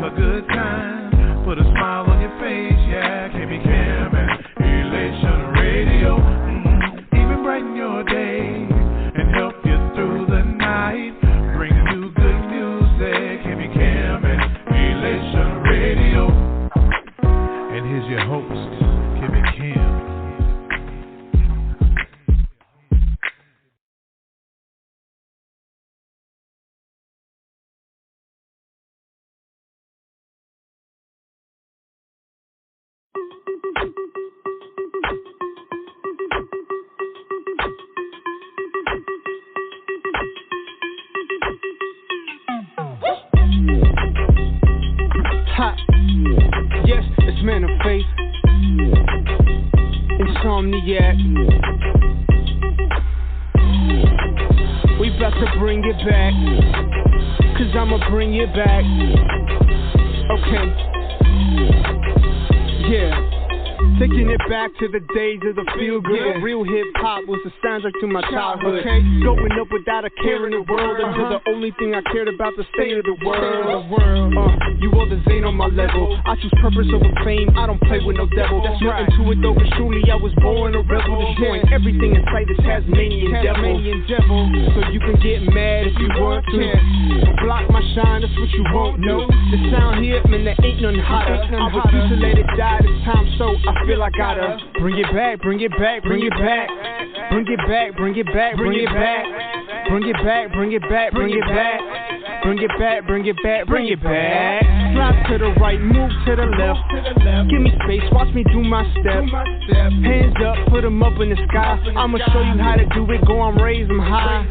a good time. Put a smile on your face, yeah. KB Cam and Elation Radio. Even brighten your day and help you through the night. Bring you good music. KB Cam and Elation Radio. And here's your host, KB Cam. Yes, it's Man of Faith, Insomniac. We about to bring it back, cause I'ma bring it back. Okay, yeah. Taking it back to the days of the feel good. Yeah. Real hip hop was the soundtrack to my childhood. Okay. Growing up without a care in the world, until the only thing I cared about the state of the world. You all the Zane on my level. I choose purpose over fame. I don't play with no devil. That's nothing to it though, cause truly I was born a rebel. Destroying everything in sight. This Tasmanian devil. So you can get mad if you want to. Block my shine, that's what you won't do. The sound here, man, there ain't nothing hotter. I refuse to let it die this time, so I feel I gotta bring it back, bring it back, bring it back, bring it back, bring it back, bring it back, bring it back, bring it back, bring it back, bring it back, bring it back, bring it back. Slide to the right, move to the left. Give me space, watch me do my step. Hands up, put them up in the sky. I'ma show you how to do it, go and raise them high.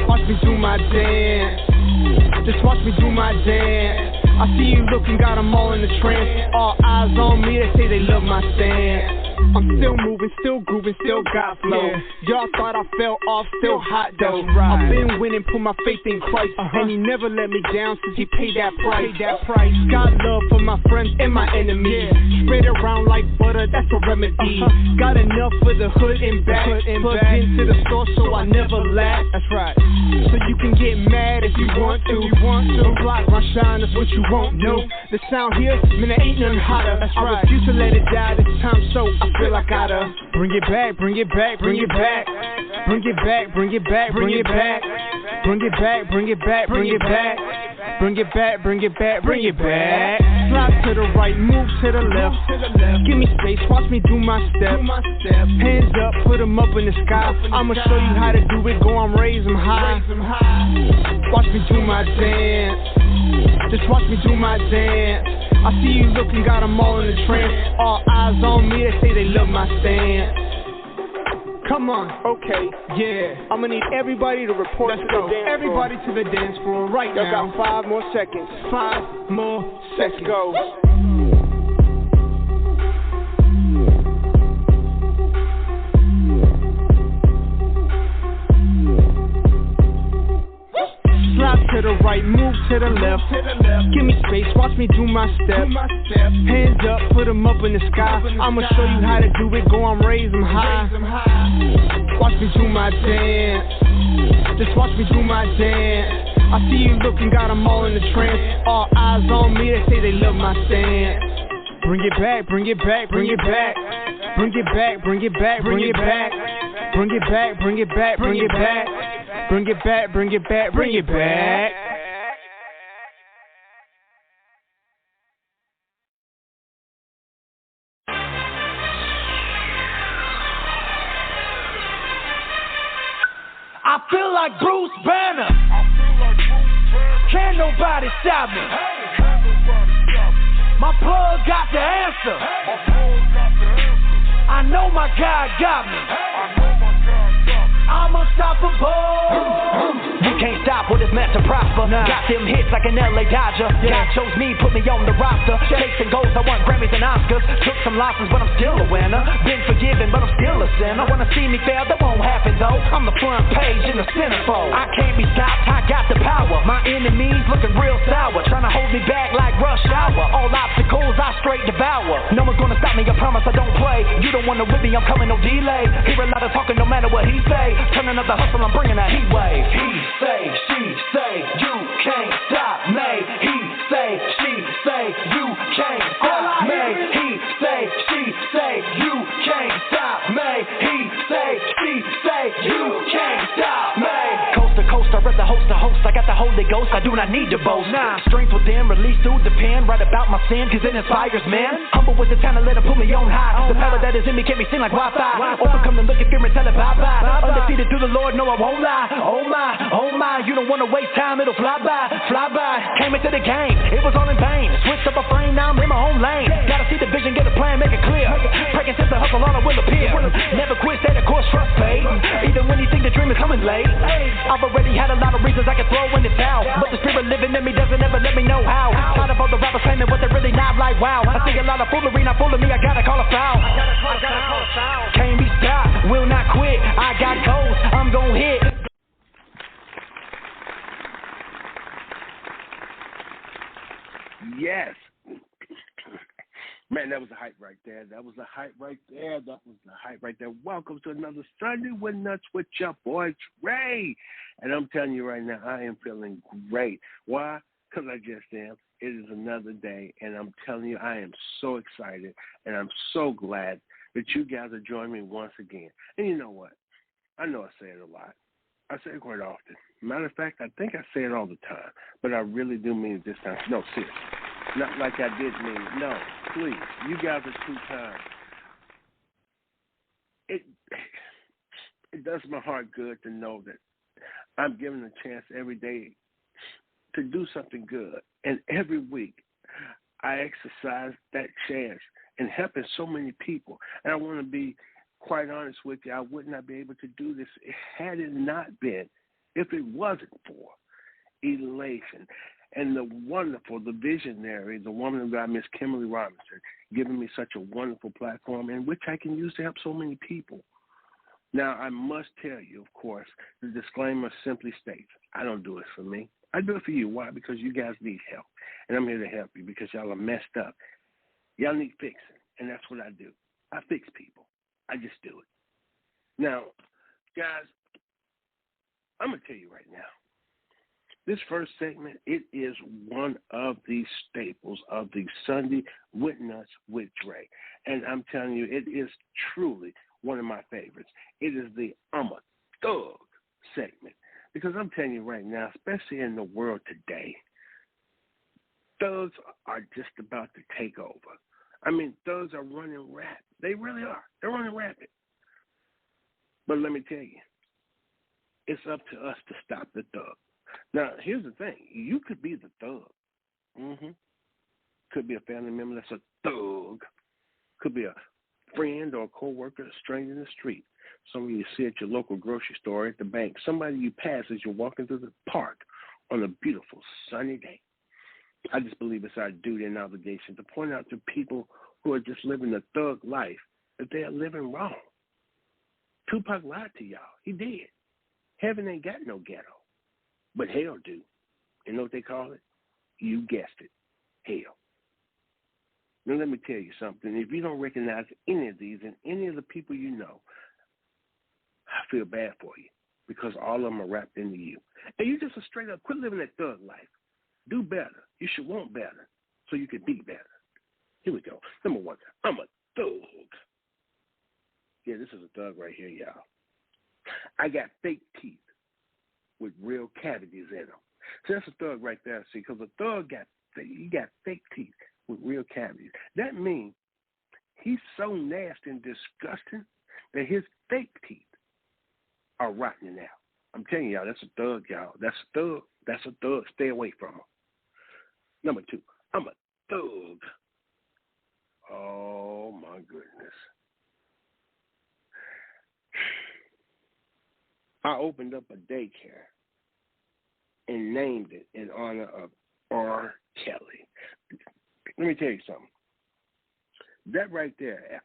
Watch me do my dance. Just watch me do my dance. I see you looking, got them all in the trance. All eyes on me, they say they love my stance. I'm still moving, still grooving, still got flow. Y'all thought I fell off, still hot though. I've been winning, put my faith in Christ, and he never let me down since he paid that price. Got love for my friends and my enemies. Spread around like butter, that's a remedy. Got enough for the hood and back. Plugged into the store so I never lack. That's right. So you can get mad if you want to. Don't block my shine, that's what you won't do. The sound here, man, there ain't nothing hotter. I refuse to let it die this time, so I feel I gotta bring it back, bring it back, bring it back, bring it back, bring it back, bring it back, bring it back, bring it back, bring it back, bring it back, bring it back, bring it back. Slide to the right, move to the left. Give me space, watch me do my step. Hands up, put them up in the sky. I'ma show you how to do it, go and raise them high. Watch me do my dance. Just watch me do my dance. I see you looking, got them all in the trance. All eyes on me, they say they love my stance. Come on, okay, yeah. I'ma need everybody to report to the dance floor. Everybody to the dance floor right now. Y'all got 5 more seconds. 5 more seconds. Let's go. Slide to the right, move to the left. Give me space, watch me do my step. Hands up, put them up in the sky. I'ma show you how to do it, go and raise them high. Watch me do my dance. Just watch me do my dance. I see you looking, got them all in the trance. All eyes on me, they say they love my stance. Bring it back, bring it back, bring it back. Bring it back, bring it back, bring it back. Bring it back, bring it back, bring it back. Bring it back, bring it back, bring it back. I feel like Bruce Banner. Can't nobody stop me. My plug got the answer. I know my God got me. I'm unstoppable. You can't stop with this man to prosper. Got them hits like an LA Dodger. God chose me, put me on the roster. Chasing goals, I won Grammys and Oscars. Took some losses, but I'm still a winner. Been forgiven, but I'm still a sinner. Wanna see me fail, that won't happen though. I'm the front page in the centerfold. I can't be stopped, I got the power. My enemies looking real sour, trying to hold me back like rush hour. All obstacles I straight devour. No one's gonna stop me, I promise I don't play. You don't wanna with me, I'm coming no delay. Hear a lot of talking no matter what he say. Turning up the hustle, I'm bringing a heat wave. He say, she say, you can't stop me. He say, Ghost, I do not need to boast. Nah, strength within, release through the pen. Write about my sin, cause it inspires men. Humble with the talent, let it put me on high. The power that is in me kept me sing like Wi-Fi. Overcome the look and fear and tell it bye-bye. Undefeated through the Lord, no I won't lie. Oh my, you don't wanna waste time, it'll fly by. Came into the game, it was all in vain. Switched up a frame, now I'm in my own lane. Gotta see the vision, get a plan, make it clear. Breaking since the hustle, all I will appear. Never quit, stay the course, trust fate. Even when you think the dream is coming late. I've already had a lot of reasons I could throw in the towel, but the spirit living in me doesn't ever let me know how. Tired of all the rappers claiming what they're really not, like wow. I see a lot of foolery, not fooling me, I gotta call a foul. Can't be stopped, will not quit. I got goals, I'm gon' hit. Yes. Man, that was the hype right there. Welcome to another Sunday with Nuts with your boy Trey. And I'm telling you right now, I am feeling great. Why? Because I just am. It is another day, and I'm telling you, I am so excited, and I'm so glad that you guys are joining me once again. And you know what? I know I say it a lot. I say it quite often. Matter of fact, I think I say it all the time, but I really do mean it this time. No, seriously. Not like I did mean it. No, please. You guys are too kind. It does my heart good to know that I'm given a chance every day to do something good. And every week I exercise that chance in helping so many people. And I want to be quite honest with you, I would not be able to do this had it not been, if it wasn't for elation. And the visionary, the woman of God, Miss Kimberly Robinson, giving me such a wonderful platform in which I can use to help so many people. Now, I must tell you, of course, the disclaimer simply states, I don't do it for me. I do it for you. Why? Because you guys need help. And I'm here to help you because y'all are messed up. Y'all need fixing. And that's what I do. I fix people. I just do it. Now, guys, I'm going to tell you right now. This first segment, it is one of the staples of the Sunday with Nuts with Dre. And I'm telling you, it is truly one of my favorites. It is the I'm a Thug segment. Because I'm telling you right now, especially in the world today, thugs are just about to take over. I mean, thugs are running rapid. They really are. They're running rapid. But let me tell you, it's up to us to stop the thug. Now, here's the thing. You could be the thug. Could be a family member that's a thug. Could be a friend or a co-worker, a stranger in the street. Somebody you see at your local grocery store, at the bank. Somebody you pass as you're walking through the park on a beautiful sunny day. I just believe it's our duty and obligation to point out to people who are just living a thug life that they are living wrong. Tupac lied to y'all. He did. Heaven ain't got no ghetto. But hell do. You know what they call it? You guessed it. Hell. Now let me tell you something. If you don't recognize any of these and any of the people you know, I feel bad for you because all of them are wrapped into you. And you just a straight up quit living that thug life. Do better. You should want better so you can be better. Here we go. Number one, I'm a thug. Yeah, this is a thug right here, y'all. I got fake teeth with real cavities in them. So that's a thug right there, see, because a thug got fake teeth with real cavities. That means he's so nasty and disgusting that his fake teeth are rotting out. I'm telling y'all, that's a thug, y'all. That's a thug. That's a thug. Stay away from him. Number two, I'm a thug. Oh, my goodness. I opened up a daycare and named it in honor of R. Kelly. Let me tell you something. That right there,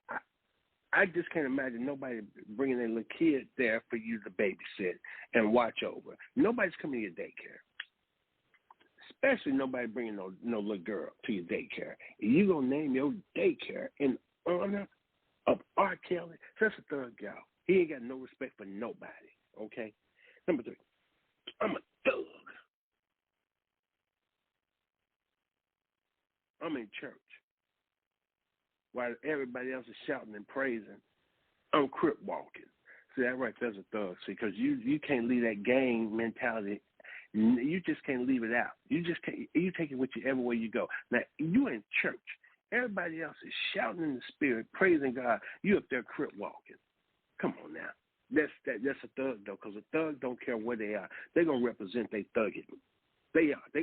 I just can't imagine nobody bringing their little kid there for you to babysit and watch over. Nobody's coming to your daycare. Especially nobody bringing no little girl to your daycare. You going to name your daycare in honor of R. Kelly? That's a thug, y'all. He ain't got no respect for nobody, okay? Number three, I'm a thug. I'm in church while everybody else is shouting and praising. I'm crip walking. See, that right there's a thug. See, because you can't leave that gang mentality You just can't leave it out. You just can't. You take it with you everywhere you go. Now you in church. Everybody else is shouting in the spirit, praising God. You up there crip walking. Come on now. That's a thug though, because a thug don't care where they are. They're gonna represent their thugging. They are. They're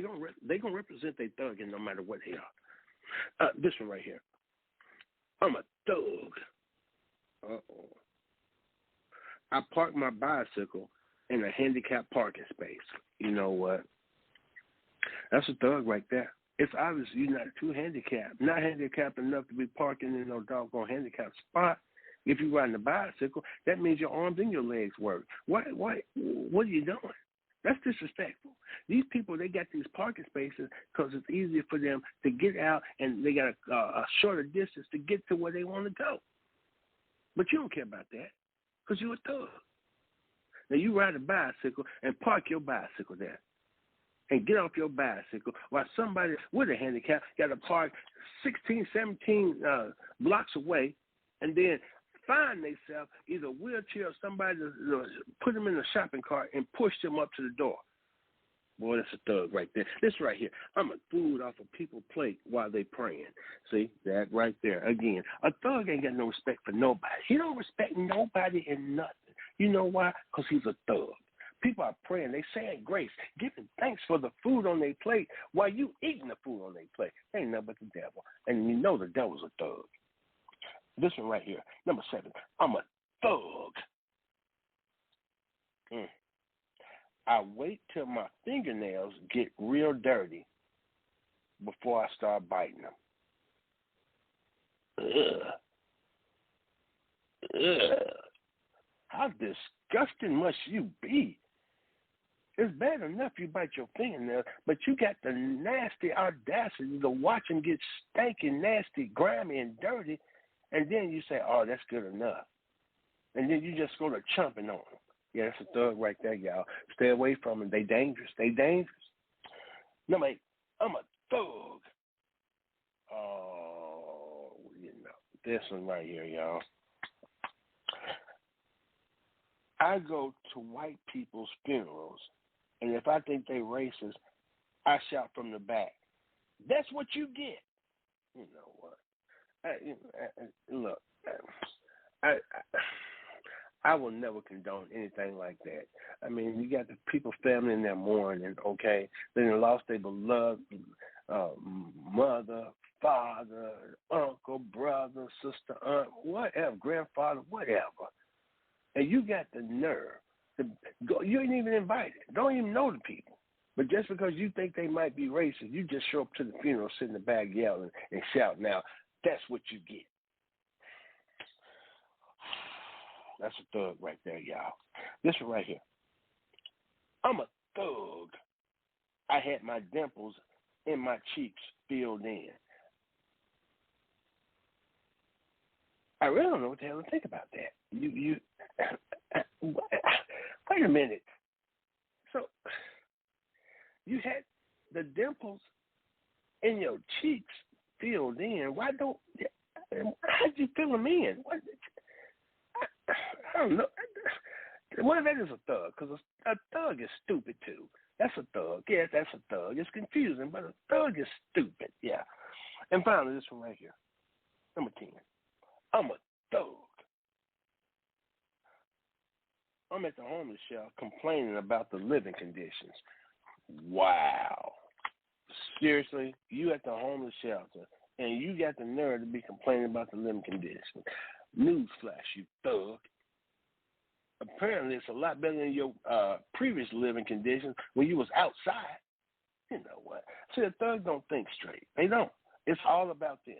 gonna represent their thugging no matter what they are. This one right here. I'm a thug. Uh-oh. I parked my bicycle in a handicapped parking space. You know what? That's a thug right there. It's obvious you're not too handicapped. Not handicapped enough to be parking in no doggone handicapped spot. If you're riding a bicycle, that means your arms and your legs work. What are you doing? That's disrespectful. These people, they got these parking spaces because it's easier for them to get out, and they got a shorter distance to get to where they want to go. But you don't care about that because you're a thug. Now, you ride a bicycle and park your bicycle there and get off your bicycle while somebody with a handicap got to park 16, 17 blocks away and then find themselves either a wheelchair or somebody to put them in a shopping cart and push them up to the door. Boy, that's a thug right there. This right here, I'm a food off a people's plate while they praying. See, that right there. Again, a thug ain't got no respect for nobody. He don't respect nobody and nothing. You know why? Because he's a thug. People are praying. They saying grace, giving thanks for the food on their plate while you eating the food on their plate. Ain't nothing but the devil. And you know the devil's a thug. This one right here, number 7. I'm a thug. I wait till my fingernails get real dirty before I start biting them. Ugh. How disgusting must you be? It's bad enough you bite your fingernails, but you got the nasty audacity to watch them get stanky, nasty, grimy, and dirty, and then you say, oh, that's good enough. And then you just go to chomping on them. Yeah, that's a thug right there, y'all. Stay away from them. They dangerous. They dangerous. Number 8, I'm a thug. Oh, you know, this one right here, y'all. I go to white people's funerals, and if I think they racist, I shout from the back, that's what you get. You know what? Look, I will never condone anything like that. I mean, you got the people's family in their mourning, okay? They lost their beloved mother, father, uncle, brother, sister, aunt, whatever, grandfather, whatever. And you got the nerve to go. You ain't even invited. Don't even know the people. But just because you think they might be racist, you just show up to the funeral, sit in the back yelling and shouting out. That's what you get. That's a thug right there, y'all. This one right here. I'm a thug. I had my dimples in my cheeks filled in. I really don't know what the hell to think about that. You wait a minute. So you had the dimples in your cheeks filled in. How'd you fill them in? I don't know. Well, that is a thug, because a thug is stupid too. That's a thug. Yeah, that's a thug. It's confusing, but a thug is stupid. Yeah. And finally, this one right here. Number 10. I'm a thug. I'm at the homeless shelter complaining about the living conditions. Wow. Seriously? You at the homeless shelter, and you got the nerve to be complaining about the living conditions. Newsflash, you thug. Apparently, it's a lot better than your previous living conditions when you was outside. You know what? See, the thugs don't think straight. They don't. It's all about them.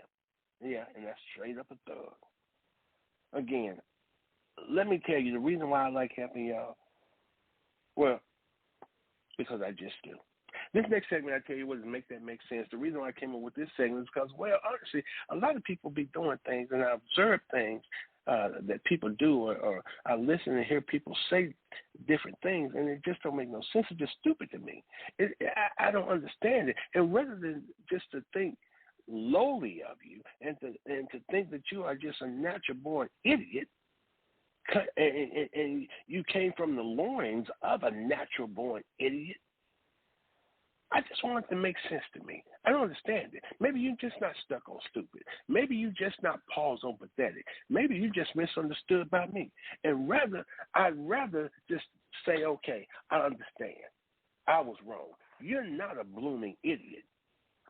Yeah, and that's straight up a thug. Again, let me tell you the reason why I like helping y'all. Well, because I just do. This next segment, I tell you what, to make that make sense. The reason why I came up with this segment is because, well, honestly, a lot of people be doing things, and I observe things that people do, or I listen and hear people say different things, and it just don't make no sense. It's just stupid to me. I don't understand it. And rather than just to think lowly of you and to think that you are just a natural born idiot, and you came from the loins of a natural born idiot, I just want it to make sense to me. I don't understand it. Maybe you're just not stuck on stupid. Maybe you just not paused on pathetic. Maybe you just misunderstood by me. And I'd rather just say, okay, I understand. I was wrong. You're not a blooming idiot.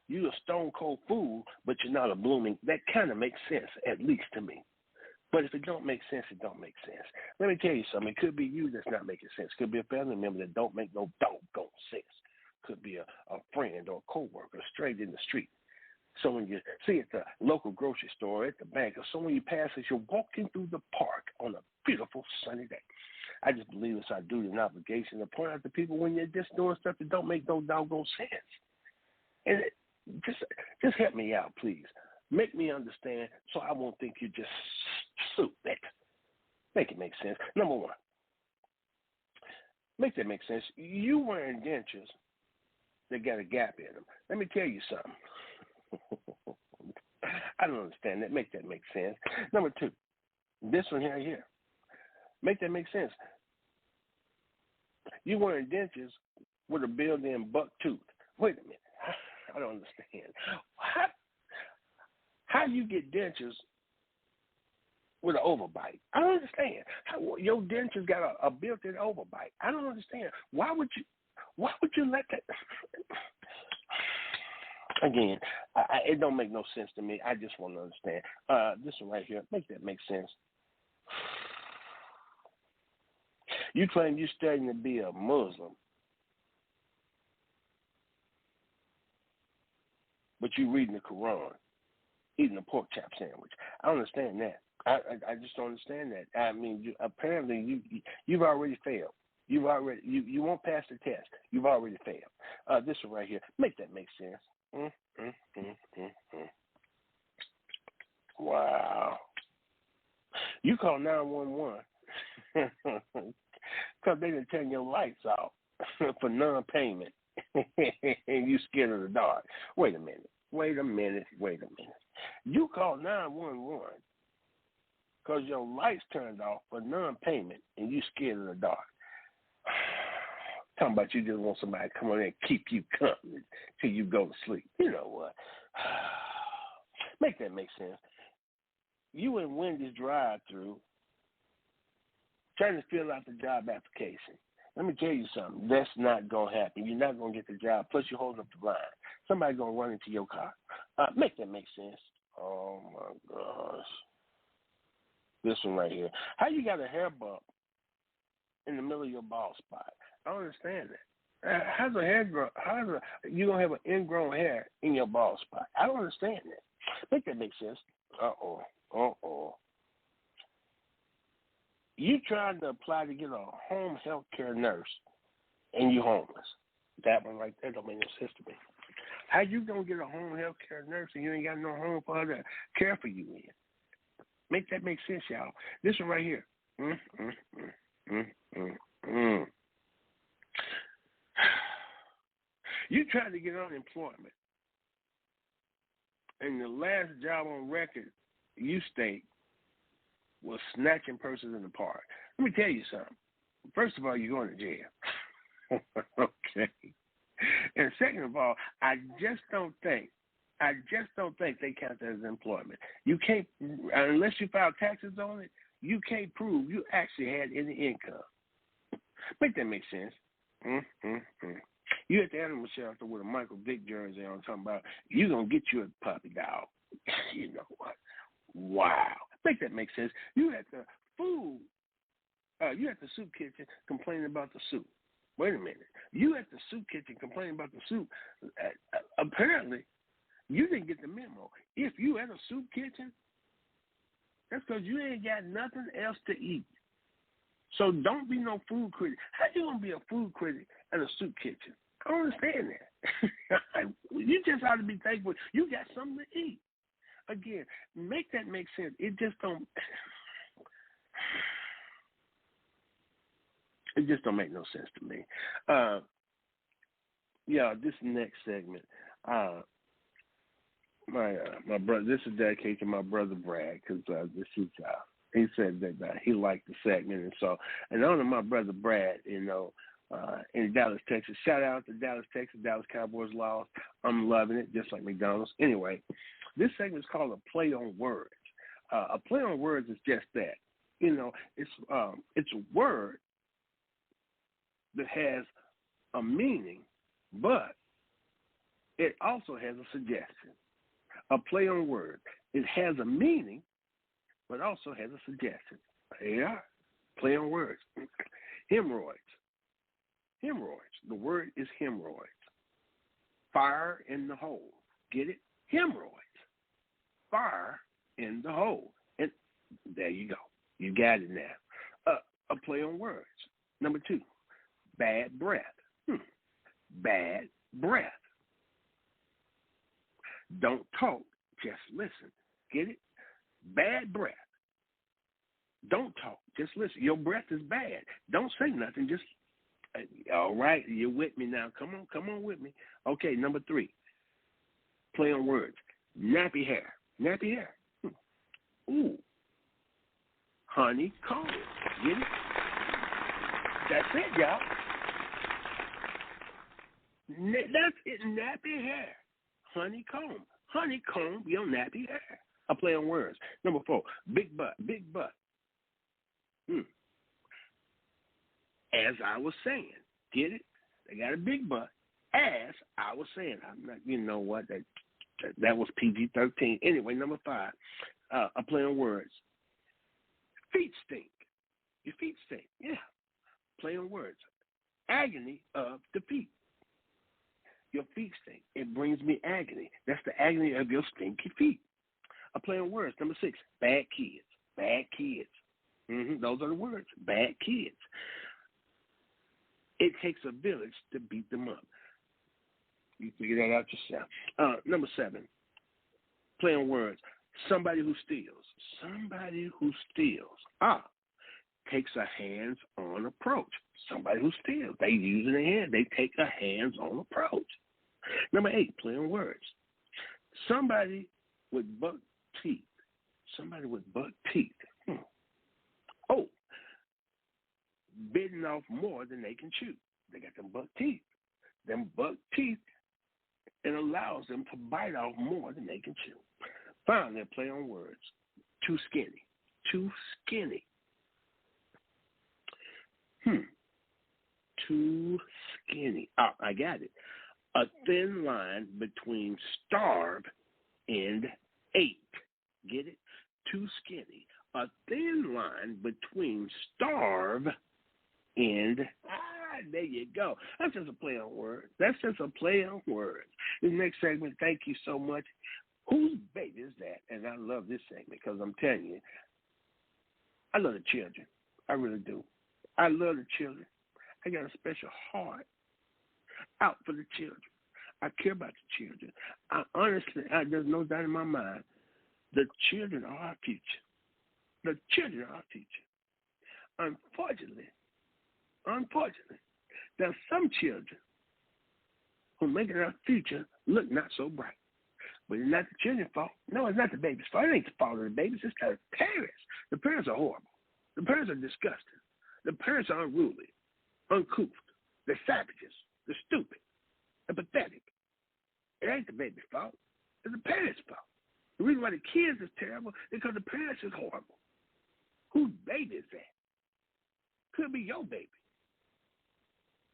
You're a stone cold fool, but you're not a blooming. That kind of makes sense, at least to me. But if it don't make sense, it don't make sense. Let me tell you something. It could be you that's not making sense. It could be a family member that don't make no doggone sense. Could be a friend or a coworker straight in the street. Someone you see at the local grocery store, at the bank, or someone you pass as you're walking through the park on a beautiful sunny day. I just believe it's our duty and obligation to point out to people when you're just doing stuff that don't make no doggone sense. And just help me out, please. Make me understand so I won't think you just stupid. Make it make sense. Number one, make that make sense. You wearing dentures that got a gap in them. Let me tell you something. I don't understand that. Make that make sense. Number two, this one here. Make that make sense. You wearing dentures with a built-in buck tooth. Wait a minute. I don't understand. How you get dentures with an overbite? I don't understand. How your dentures got a built-in overbite? I don't understand. Why would you let that? Again, it don't make no sense to me. I just want to understand. This one right here, make that make sense. You claim you're studying to be a Muslim, but you reading the Quran, eating a pork chop sandwich. I don't understand that. I just don't understand that. I mean, apparently you've already failed. You won't pass the test. You've already failed. This one right here, make that make sense. Wow. You call 911 because they didn't turn your lights off for non-payment, and you scared of the dark. Wait a minute. You call 911 because your lights turned off for non-payment, and you scared of the dark. Talking about you just want somebody to come on in and keep you company till you go to sleep. You know what? Make that make sense. You in Wendy's drive-thru trying to fill out the job application. Let me tell you something. That's not going to happen. You're not going to get the job. Plus, you're holding up the line. Somebody's going to run into your car. Make that make sense. Oh, my gosh. This one right here. How you got a hair bump in the middle of your bald spot? I don't understand that. How's a hair grow? You going to have an ingrown hair in your bald spot? I don't understand that. Make that make sense. Uh-oh. You trying to apply to get a home health care nurse and you homeless. That one right there don't make no sense to me. How you going to get a home health care nurse and you ain't got no home for her to care for you in? Make that make sense, y'all. This one right here. You tried to get unemployment, and the last job on record you state was snatching persons in the park. Let me tell you something. First of all, you're going to jail. Okay. And second of all, I just don't think they count that as employment. You can't, unless you file taxes on it, you can't prove you actually had any income. Make that make sense. You at the animal shelter with a Michael Vick jersey on talking about you're going to get you a puppy dog. You know what? Wow. Make that make sense. You at the soup kitchen complaining about the soup. Wait a minute. You at the soup kitchen complaining about the soup. Apparently, you didn't get the memo. If you at a soup kitchen, that's because you ain't got nothing else to eat. So don't be no food critic. How you going to be a food critic at a soup kitchen? I don't understand that. You just ought to be thankful you got something to eat. Again, make that make sense. It just don't make no sense to me. This next segment, my brother. This is dedicated to my brother Brad because this is he said that he liked the segment, and so and on to my brother Brad, in Dallas, Texas. Shout out to Dallas, Texas. Dallas Cowboys lost. I'm loving it, just like McDonald's. Anyway, this segment is called a play on words. A play on words is just that. You know, it's a word that has a meaning, but it also has a suggestion. A play on words. It has a meaning, but also has a suggestion. There you are. Play on words. Hemorrhoids. Hemorrhoids. The word is hemorrhoids. Fire in the hole. Get it? Hemorrhoids. Fire in the hole. And there you go. You got it now. A play on words. Number 2, bad breath. Bad breath. Don't talk, just listen. Get it? Bad breath. Don't talk, just listen. Your breath is bad. Don't say nothing, just, all right, you're with me now. Come on with me. Okay, number 3, play on words. Nappy hair. Nappy hair. Ooh. Honeycomb. Get it? That's it, y'all. That's it, nappy hair. Honeycomb. Honeycomb your nappy hair. I play on words. Number 4, big butt. Big butt. As I was saying. Get it? They got a big butt. As I was saying. I'm not, you know what? That was PG-13. Anyway, number 5, I play on words. Feet stink. Your feet stink. Yeah. Play on words. Agony of the feet. Your feet stink. It brings me agony. That's the agony of your stinky feet. I play on words. Number 6, bad kids. Bad kids. Those are the words. Bad kids. It takes a village to beat them up. You figure that out yourself. Number 7, play on words. Somebody who steals. Somebody who steals. Takes a hands-on approach. Somebody who steals. They use their hand. They take a hands-on approach. Number 8, play on words. Somebody with buck teeth. Somebody with buck teeth. Biting off more than they can chew. They got them buck teeth. Them buck teeth, it allows them to bite off more than they can chew. Finally, play on words. Too skinny. Too skinny. Too skinny. I got it. A thin line between starve and ate. Get it? Too skinny. A thin line between starve and there you go. That's just a play on words. That's just a play on words. This next segment, thank you so much. Whose baby is that? And I love this segment because I'm telling you, I love the children. I really do. I love the children. I got a special heart out for the children. I care about the children. There's no doubt in my mind, the children are our future. The children are our future. Unfortunately, there are some children who make it our future look not so bright. But it's not the children's fault. No, it's not the baby's fault. It ain't the fault of the babies. It's the parents. The parents are horrible. The parents are disgusting. The parents are unruly, uncouth. They're savages. They're stupid. They're pathetic. It ain't the baby's fault. It's the parents' fault. The reason why the kids is terrible is because the parents is horrible. Whose baby is that? Could be your baby.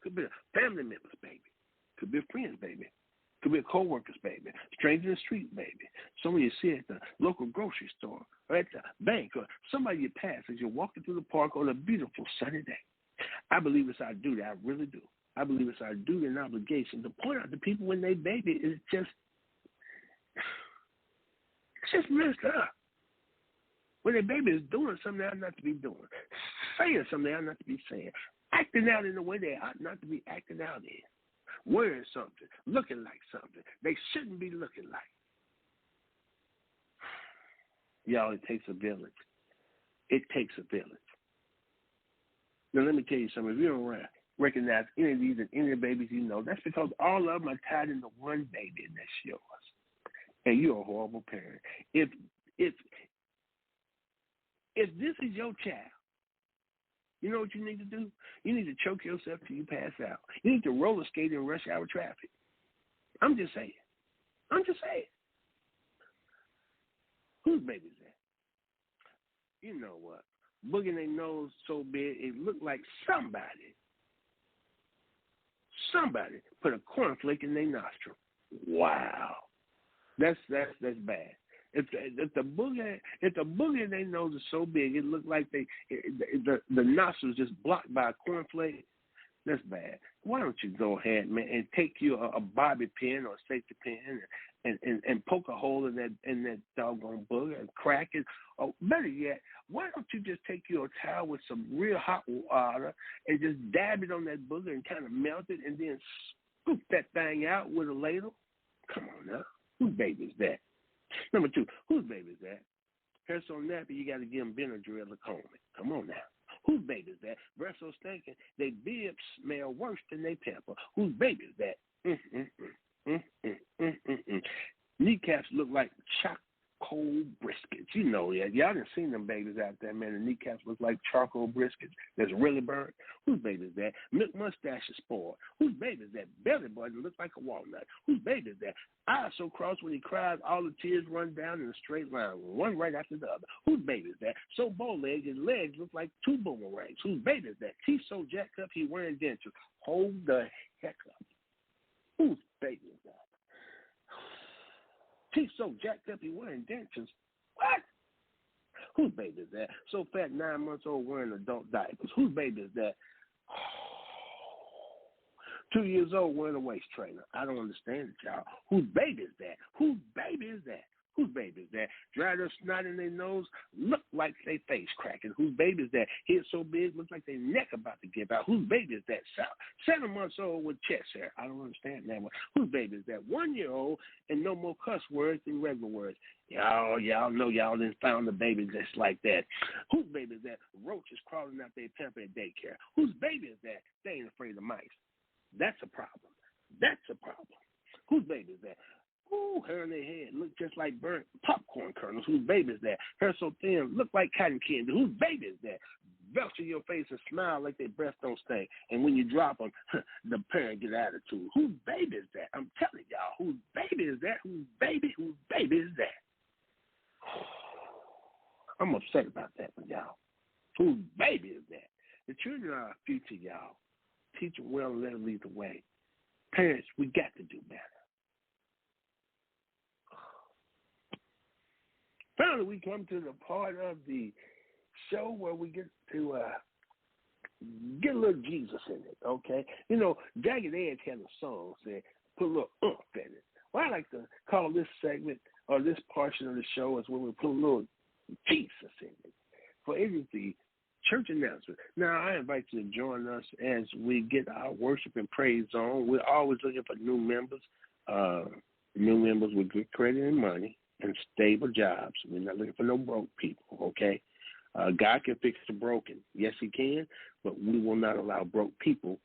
Could be a family member's baby. Could be a friend's baby. Could be a co-worker's baby. Stranger in the street baby. Somebody you see at the local grocery store or at the bank or somebody you pass as you're walking through the park on a beautiful sunny day. I believe it's our duty. I really do. I believe it's our duty and obligation to point out to people when they baby is just messed up. When their baby is doing something they ought not to be doing, saying something they ought not to be saying, acting out in the way they ought not to be acting out in, wearing something, looking like something they shouldn't be looking like. Y'all, it takes a village. It takes a village. Now, let me tell you something. If you don't recognize any of these and any of the babies you know, that's because all of them are tied into one baby, and that's yours. And you're a horrible parent. If this is your child, You know what you need to do? You need to choke yourself till you pass out. You need to roller skate in rush hour traffic. I'm just saying. Whose baby is that? You know what? Booging their nose so big it looked like somebody put a cornflake in their nostril. Wow, that's bad. If the booger in their nose is so big it looked like the nostrils just blocked by a cornflake. That's bad. Why don't you go ahead, man, and take you a bobby pin or a safety pin and poke a hole in that doggone booger and crack it? Or better yet, why don't you just take your towel with some real hot water and just dab it on that booger and kind of melt it and then scoop that thing out with a ladle? Come on now. Whose baby is that? Number 2, whose baby is that? Hair so nappy you got to give them Benadryl to comb it. Come on now. Whose baby is that? Breath so stinking, they bibs smell worse than they pepper. Whose baby is that? Kneecaps look like charcoal briskets. You know that. Y'all done seen them babies out there, man. The kneecaps look like charcoal briskets that's really burnt. Whose baby is that? Milk mustache is spoiled. Whose baby is that? Belly button looks like a walnut. Whose baby is that? Eyes so crossed when he cries, all the tears run down in a straight line, one right after the other. Whose baby is that? So bow-legged, his legs look like 2 boomerangs. Whose baby is that? Teeth so jacked up, he wearing dentures. Hold the heck up. Whose baby is that? Teeth so jacked up, he wearing dentures. What? Whose baby is that? So fat, 9 months old, wearing adult diapers. Whose baby is that? 2 years old, wearing a waist trainer. I don't understand it, y'all. Whose baby is that? Whose baby is that? Whose baby is that? Dried up snot in their nose, look like they face cracking. Whose baby is that? Head so big, looks like their neck about to give out. Whose baby is that? 7 months old with chest hair. I don't understand that one. Whose baby is that? 1 year old and no more cuss words than regular words. Y'all know y'all done found the baby just like that. Whose baby is that? Roaches crawling out their pamper at daycare. Whose baby is that? They ain't afraid of mice. That's a problem. Whose baby is that? Ooh, hair on their head look just like burnt popcorn kernels. Whose baby is that? Hair so thin, look like cotton candy. Whose baby is that? Belch in your face and smile like their breath don't stink. And when you drop them, the parent get attitude. Whose baby is that? I'm telling y'all, whose baby is that? Whose baby is that? I'm upset about that one, y'all. Whose baby is that? The children are our future, y'all. Teach them well and let them lead the way. Parents, we got to do better. Finally, we come to the part of the show where we get to get a little Jesus in it, okay? You know, Jagged Edge had a song said, put a little oomph in it. Well, I like to call this segment or this portion of the show is when we put a little Jesus in it. For it is the church announcement. Now, I invite you to join us as we get our worship and praise on. We're always looking for new members with good credit and money and stable jobs. We're not looking for no broke people, okay? God can fix the broken. Yes, he can, but we will not allow broke people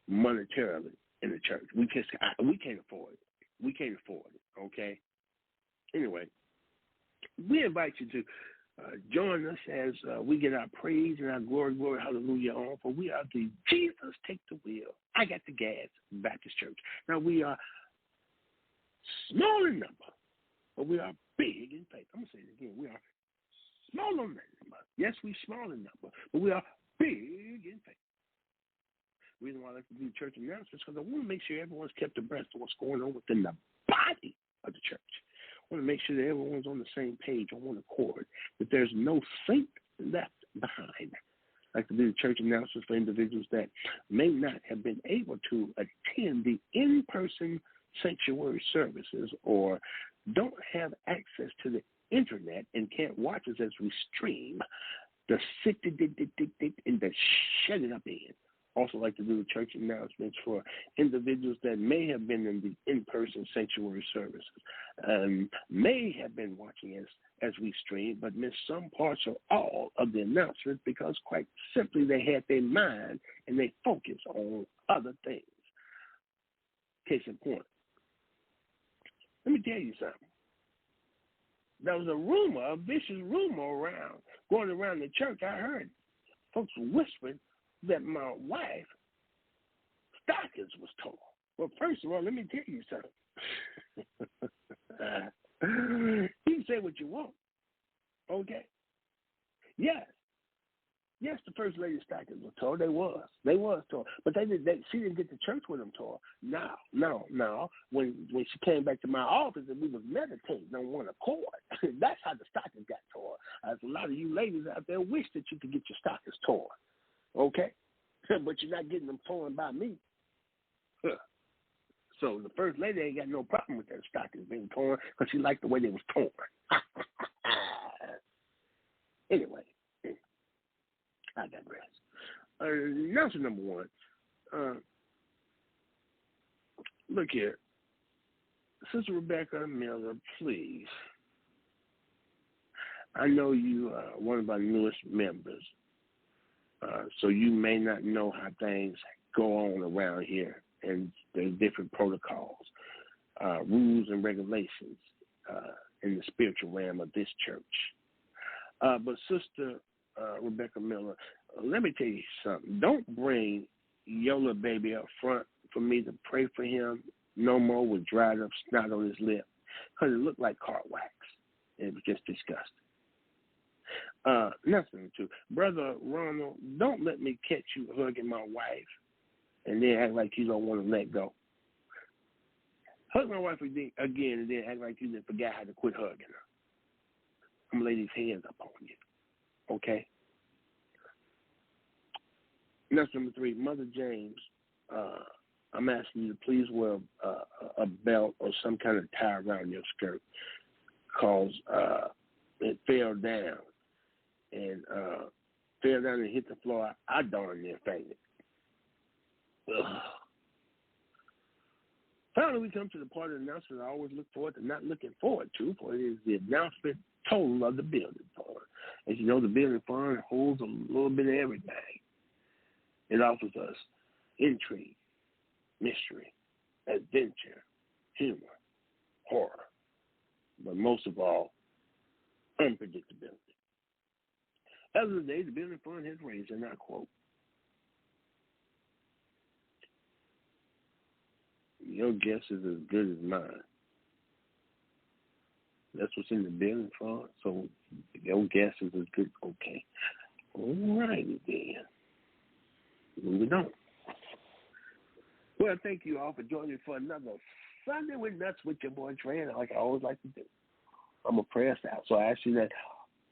monetarily in the church. We can't afford it. We can't afford it, okay? Anyway, we invite you to join us as we get our praise and our glory, hallelujah on. For we are the Jesus Take the Wheel. I got the gas Baptist Church. Now, we are small in number, but we are big in faith. I'm going to say it again. We are small in number. Yes, we're small in number, but we are big in faith. The reason why I like to do church announcements is because I want to make sure everyone's kept abreast of what's going on within the body of the church. I want to make sure that everyone's on the same page, on one accord, that there's no saint left behind. I like to do church announcements for individuals that may not have been able to attend the in-person sanctuary services or don't have access to the internet and can't watch us as we stream. The sit and the shut it up in. Also like to do church announcements for individuals that may have been in the in-person sanctuary services, may have been watching us as we stream, but missed some parts or all of the announcements because quite simply they had their mind and they focused on other things. Case in point. Let me tell you something. There was a vicious rumor going around the church. I heard folks were whispering that my wife stockings was torn. Well, first of all, let me tell you something. You can say what you want, okay? Yes, the first lady's stockings were torn. They was torn, but she didn't get to church with them torn. No. When she came back to my office and we was meditating on one accord, that's how the stockings got torn. As a lot of you ladies out there wish that you could get your stockings torn, okay? But you're not getting them torn by me. So the first lady ain't got no problem with their stockings being torn because she liked the way they was torn. Anyway, I digress. Announcement number one. Look here. Sister Rebecca Miller, please. I know you are one of our newest members, so you may not know how things go on around here, and there's different protocols, rules, and regulations in the spiritual realm of this church. But Sister Rebecca Miller, let me tell you something. Don't bring your little baby up front for me to pray for him no more with dried up snot on his lip, because it looked like car wax. It was just disgusting. Nothing to Brother Ronald, don't let me catch you hugging my wife and then act like you don't want to let go. Hug my wife again and then act like you didn't forget how to quit hugging her. I'm going to lay these hands up on you, okay? Next, number 3, Mother James, I'm asking you to please wear a belt or some kind of tie around your skirt, because it fell down and hit the floor. I darn near fainted. Finally, we come to the part of the announcement I always look forward to not looking forward to, for it is the announcement total of the building fund. As you know, the building fund holds a little bit of everything. It offers us intrigue, mystery, adventure, humor, horror, but most of all, unpredictability. As of the day, the building fund has raised, and I quote, "Your guess is as good as mine." That's what's in the building fund, so your guess is as good. Okay. All righty then. Moving on. Well, thank you all for joining me for another Sunday with Nuts with your boy Trey, like I always like to do. I'm going to pray us out. So I ask you that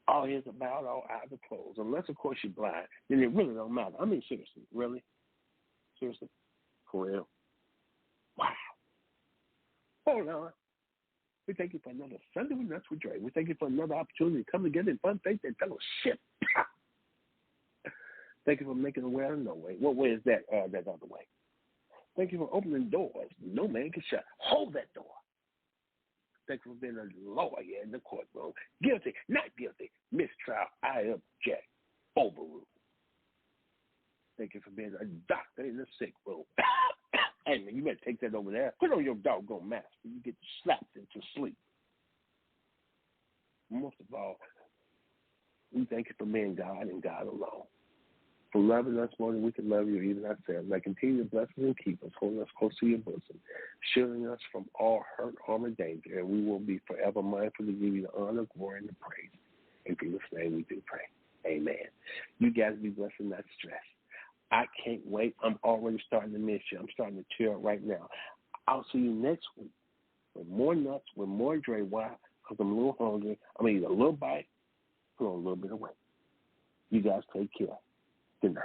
all ears are bowed, all eyes are closed. Unless, of course, you're blind, then it really don't matter. I mean, seriously. Really? Seriously? For real? Wow. Hold on. We thank you for another Sunday with Nuts with Dre. We thank you for another opportunity to come together in fun, faith, and fellowship. Thank you for making a way out of no way. What way is that? That other way. Thank you for opening doors no man can shut. Hold that door. Thank you for being a lawyer in the courtroom. Guilty, not guilty. Mistrial, I object. Overruled. Thank you for being a doctor in the sick room. Hey, man, you better take that over there. Put on your doggone mask and you get slapped into sleep. Most of all, we thank you for being God and God alone. For loving us more than we can love you, even ourselves. Like, continue to bless us and keep us, holding us close to your bosom, shielding us from all hurt, harm, and danger, and we will be forever mindful to give you the honor, glory, and the praise. In Jesus' name we do pray. Amen. You guys be blessed and not stressed. I can't wait. I'm already starting to miss you. I'm starting to cheer up right now. I'll see you next week with more nuts, with more Dre. Why? Because I'm a little hungry. I'm going to eat a little bite, put on a little bit of weight. You guys take care. Good night.